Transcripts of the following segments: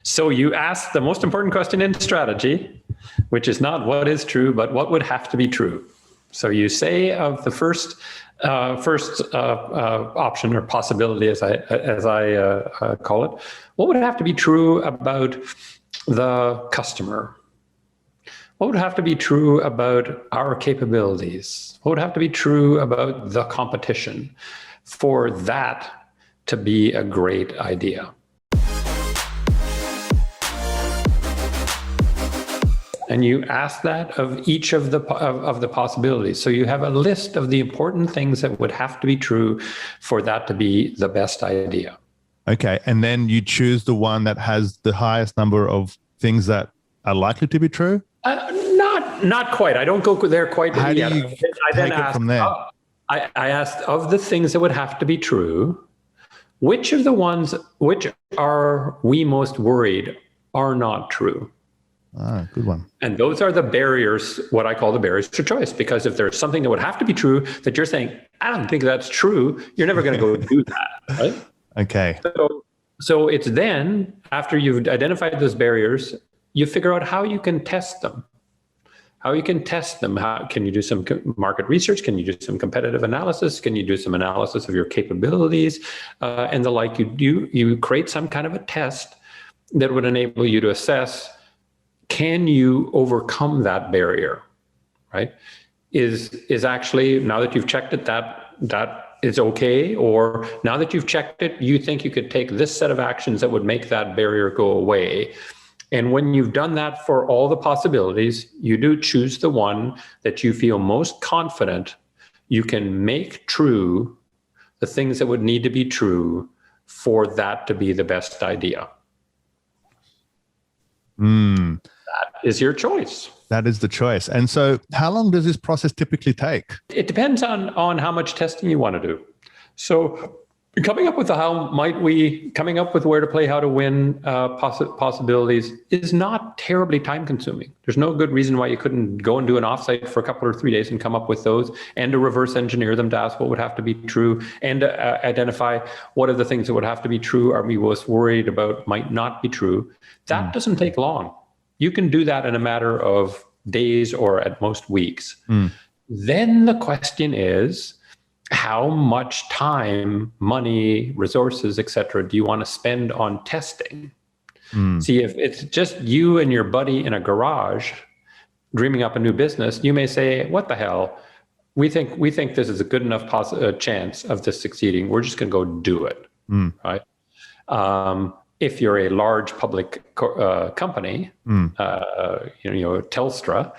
So you ask the most important question in strategy, which is not what is true, but what would have to be true. So you say of the first option or possibility, as I call it, what would have to be true about the customer? What would have to be true about our capabilities? What would have to be true about the competition for that to be a great idea? And you ask that of each of the possibilities. So you have a list of the important things that would have to be true for that to be the best idea. Okay, and then you choose the one that has the highest number of things that are likely to be true? Not quite. I don't go there quite yet. How do you take it from there? I asked of the things that would have to be true, which of the ones which are we most worried are not true? Ah, good one. And those are the barriers, what I call the barriers to choice, because if there's something that would have to be true that you're saying, I don't think that's true, you're never going to go do that, right? Okay. So it's then, after you've identified those barriers, you figure out how you can test them. How can you do some market research? Can you do some competitive analysis? Can you do some analysis of your capabilities and the like? You create some kind of a test that would enable you to assess, can you overcome that barrier, right? Is actually, now that you've checked it, that is okay, or now that you've checked it, you think you could take this set of actions that would make that barrier go away. And when you've done that for all the possibilities, you do choose the one that you feel most confident you can make true the things that would need to be true for that to be the best idea. That is your choice. That is the choice. And so how long does this process typically take? It depends on how much testing you want to do. So coming up with where to play, how to win possibilities is not terribly time consuming. There's no good reason why you couldn't go and do an offsite for a couple or 3 days and come up with those, and to reverse engineer them to ask what would have to be true, and to identify what are the things that would have to be true, are we most worried about might not be true. That doesn't take long. You can do that in a matter of days or at most weeks. Then the question is, how much time, money, resources, et cetera, do you want to spend on testing? See, if it's just you and your buddy in a garage dreaming up a new business, you may say, what the hell? We think this is a good enough chance of this succeeding. We're just going to go do it, right? If you're a large public company, Telstra,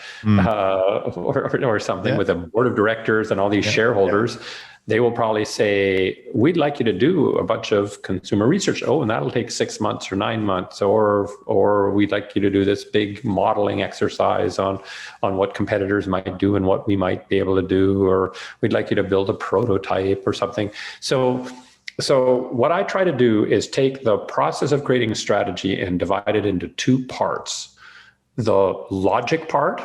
or something with a board of directors and all these shareholders, they will probably say, we'd like you to do a bunch of consumer research. Oh, and that'll take 6 months or 9 months, or we'd like you to do this big modeling exercise on what competitors might do and what we might be able to do, or we'd like you to build a prototype or something. So what I try to do is take the process of creating a strategy and divide it into two parts. The logic part,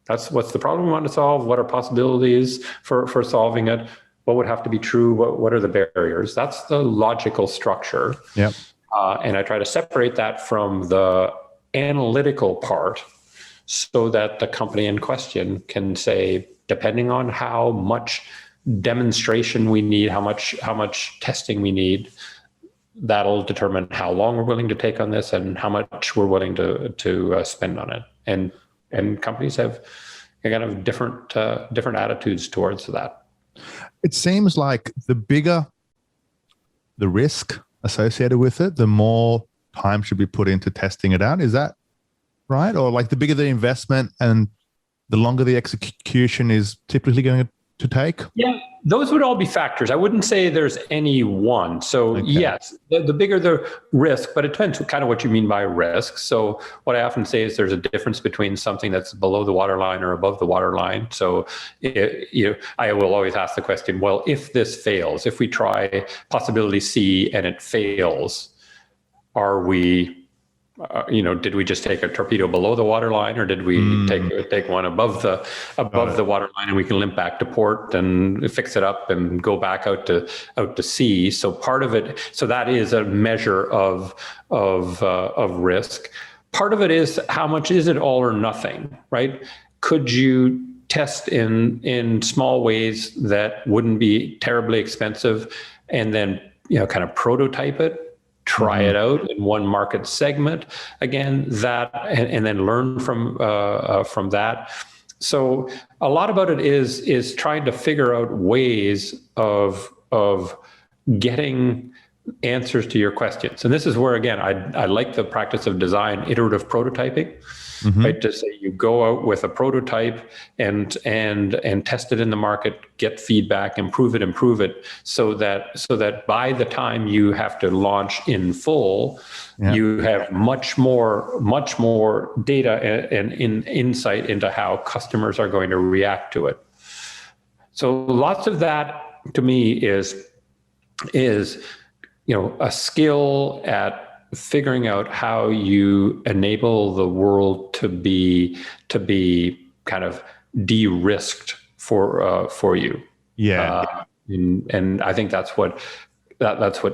that's what's the problem we want to solve, what are possibilities for solving it, what would have to be true, what are the barriers. That's the logical structure. Yep. And I try to separate that from the analytical part so that the company in question can say, depending on how much demonstration we need, how much testing we need, that'll determine how long we're willing to take on this and how much we're willing to spend on it. And companies have kind of different attitudes towards that. It seems like the bigger the risk associated with it, the more time should be put into testing it out. Is that right? Or like the bigger the investment and the longer the execution is typically going to take? Yeah, those would all be factors. I wouldn't say there's any one. So yes, the bigger the risk, but it depends kind of what you mean by risk. So what I often say is there's a difference between something that's below the waterline or above the waterline. So I will always ask the question, well, if this fails, if we try possibility C and it fails, are we did we just take a torpedo below the waterline, or did we take one above the waterline, and we can limp back to port and fix it up and go back out to sea? So part of it, so that is a measure of risk. Part of it is how much is it all or nothing, right? Could you test in small ways that wouldn't be terribly expensive, and then kind of prototype it, try it out in one market segment again, that and then learn from that. So a lot about it is trying to figure out ways of getting answers to your questions. And this is where, again, I like the practice of design iterative prototyping. Right, to say you go out with a prototype and test it in the market, get feedback, improve it, so that by the time you have to launch in full, you have much more data and insight into how customers are going to react to it. So lots of that to me is a skill at figuring out how you enable the world to be kind of de-risked for you. And I think that's what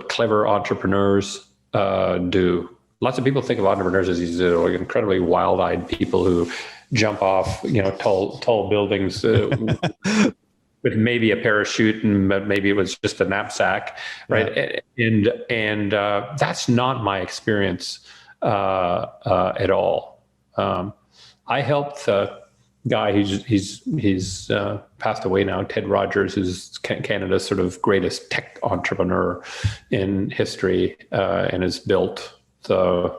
clever entrepreneurs do. Lots of people think of entrepreneurs as these incredibly wild-eyed people who jump off tall buildings with maybe a parachute, and maybe it was just a knapsack, right? And that's not my experience at all. I helped the guy he's passed away now, Ted Rogers, who's Canada's sort of greatest tech entrepreneur in history, and has built the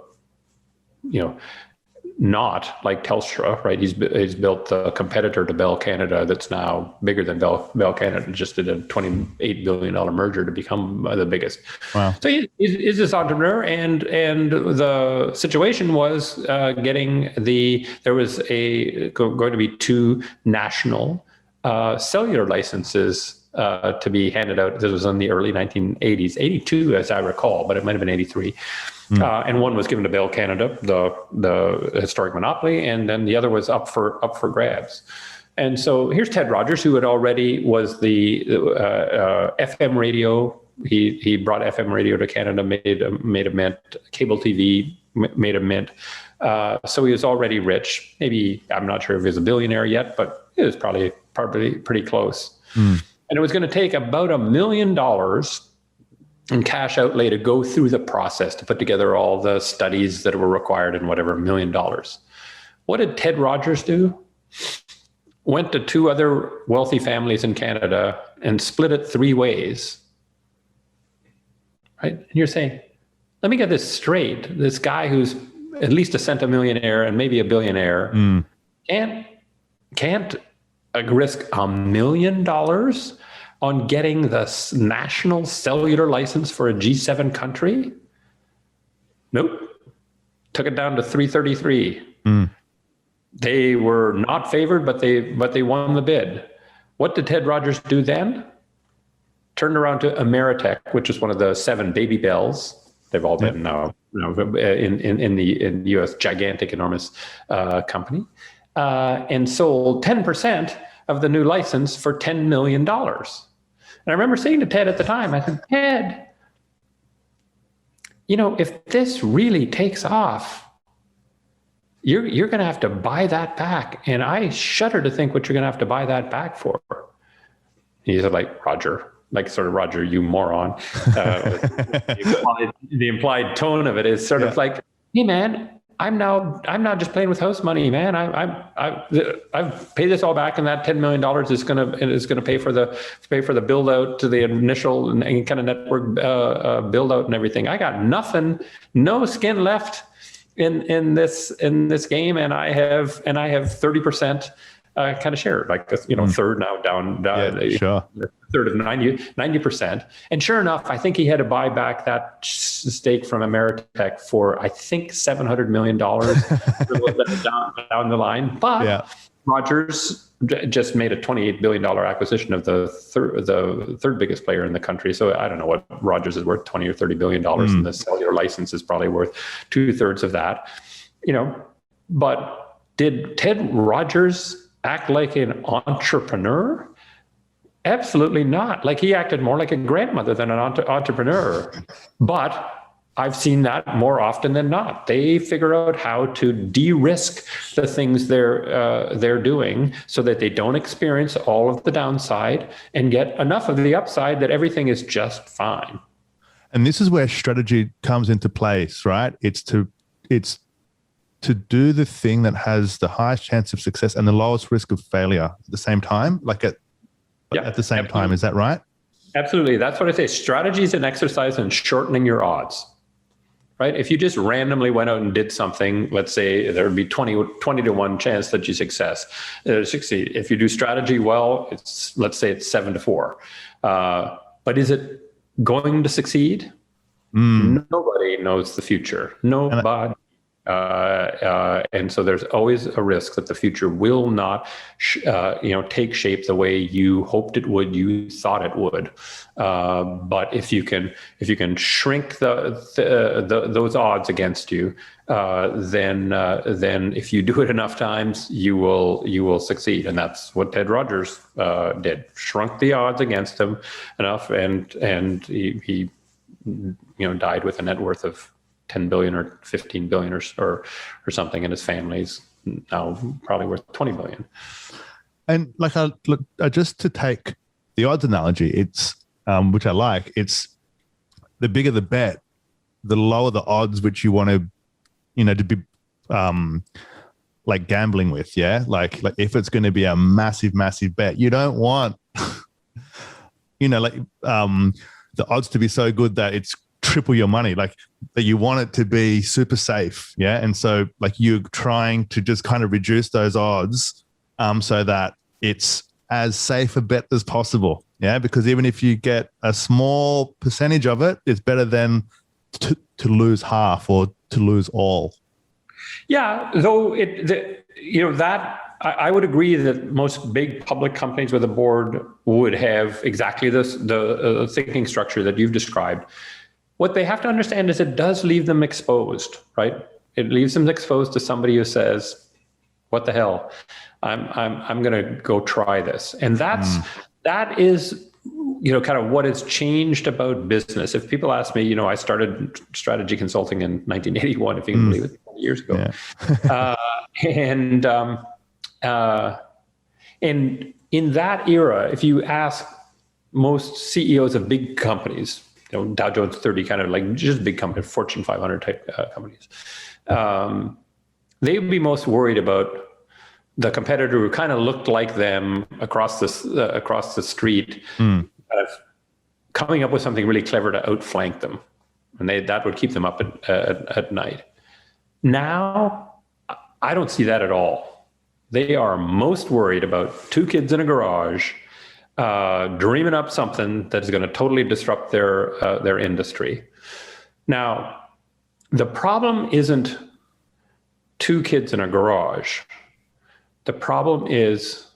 not like Telstra, right? He's built a competitor to Bell Canada that's now bigger than Bell Canada. Just did a $28 billion merger to become the biggest. Wow! So he's this entrepreneur, and the situation was there was going to be 2 national cellular licenses to be handed out. This was in the early 1980s, 82 as I recall, but it might have been 83. And one was given to Bell Canada, the historic monopoly, and then the other was up for grabs. And so here's Ted Rogers, who was the FM radio. He brought FM radio to Canada, made a mint. Cable TV made a mint. So he was already rich. Maybe, I'm not sure if he was a billionaire yet, but he was probably pretty close. And it was going to take about $1 million and cash outlay to go through the process to put together all the studies that were required and whatever, $1 million. What did Ted Rogers do? Went to 2 other wealthy families in Canada and split it 3 ways. Right? And you're saying, let me get this straight. This guy who's at least a centimillionaire and maybe a billionaire can't risk $1 million on getting the national cellular license for a G7 country? Nope. Took it down to 333. They were not favored, but they won the bid. What did Ted Rogers do then? Turned around to Ameritech, which is one of the 7 baby bells. They've all been now in the U.S. gigantic, enormous company, and sold 10% of the new license for $10 million. And I remember saying to Ted at the time, I said, Ted, if this really takes off, you're going to have to buy that back. And I shudder to think what you're going to have to buy that back for. He said, Roger, you moron. The implied tone of it is sort of like, hey man, I'm not just playing with house money, man. I've paid this all back, and that $10 million is gonna pay for the build out to the initial and kind of network build out and everything. I got nothing, no skin left in this game, and I have 30% kind of share, third now down sure. Third of 90%. And sure enough, I think he had to buy back that stake from Ameritech for, I think, $700 million down the line. But Rogers just made a $28 billion acquisition of the third biggest player in the country. So I don't know what Rogers is worth, $20 or $30 billion, and the cellular license is probably worth 2/3 of that. But did Ted Rogers act like an entrepreneur? Absolutely not. Like, he acted more like a grandmother than an entrepreneur. But I've seen that more often than not. They figure out how to de-risk the things they're doing so that they don't experience all of the downside and get enough of the upside that everything is just fine. And this is where strategy comes into place, right? It's to do the thing that has the highest chance of success and the lowest risk of failure at the same time. At the same time, is that right? Absolutely. That's what I say. Strategy is an exercise in shortening your odds. Right? If you just randomly went out and did something, let's say there would be 20 to 1 chance that you succeed. If you do strategy well, let's say it's 7 to 4. But is it going to succeed? Nobody knows the future. Nobody. And so there's always a risk that the future will not, take shape the way you hoped it would, you thought it would. But if you can shrink those odds against you, then if you do it enough times, you will succeed. And that's what Ted Rogers did. Shrunk the odds against him enough, and he died with a net worth of 10 billion or 15 billion or something, and his family's now probably worth 20 billion. And just to take the odds analogy, it's which I like, it's the bigger the bet, the lower the odds which you want to be like gambling with. Yeah. Like if it's going to be a massive bet, you don't want, the odds to be so good that it's triple your money, like that you want it to be super safe. Yeah. And so you're trying to just kind of reduce those odds so that it's as safe a bet as possible. Yeah. Because even if you get a small percentage of it, it's better than to lose half or to lose all. Yeah. Though I would agree that most big public companies with a board would have exactly the thinking structure that you've described. What they have to understand is it does leave them exposed, right? It leaves them exposed to somebody who says, "What the hell? I'm going to go try this," and that is kind of what has changed about business. If people ask me, I started strategy consulting in 1981, if you can believe it, 20 years ago, and in that era, if you ask most CEOs of big companies, Dow Jones 30, kind of like just big companies, Fortune 500 type companies, they would be most worried about the competitor who kind of looked like them across the street, kind of coming up with something really clever to outflank them, and that would keep them up at night. Now, I don't see that at all. They are most worried about two kids in a garage dreaming up something that's going to totally disrupt their industry. Now, the problem isn't two kids in a garage. The problem is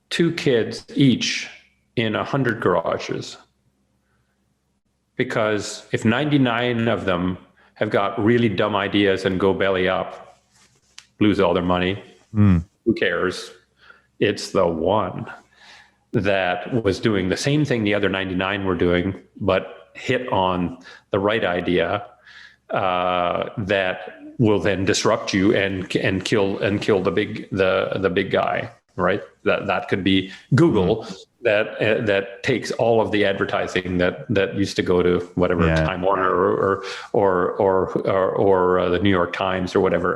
two kids each in 100 garages. Because if 99 of them have got really dumb ideas and go belly up, lose all their money, who cares? It's the one that was doing the same thing the other 99 were doing, but hit on the right idea that will then disrupt you and kill the big guy, right? That could be Google that takes all of the advertising that used to go to whatever Time Warner or the New York Times or whatever,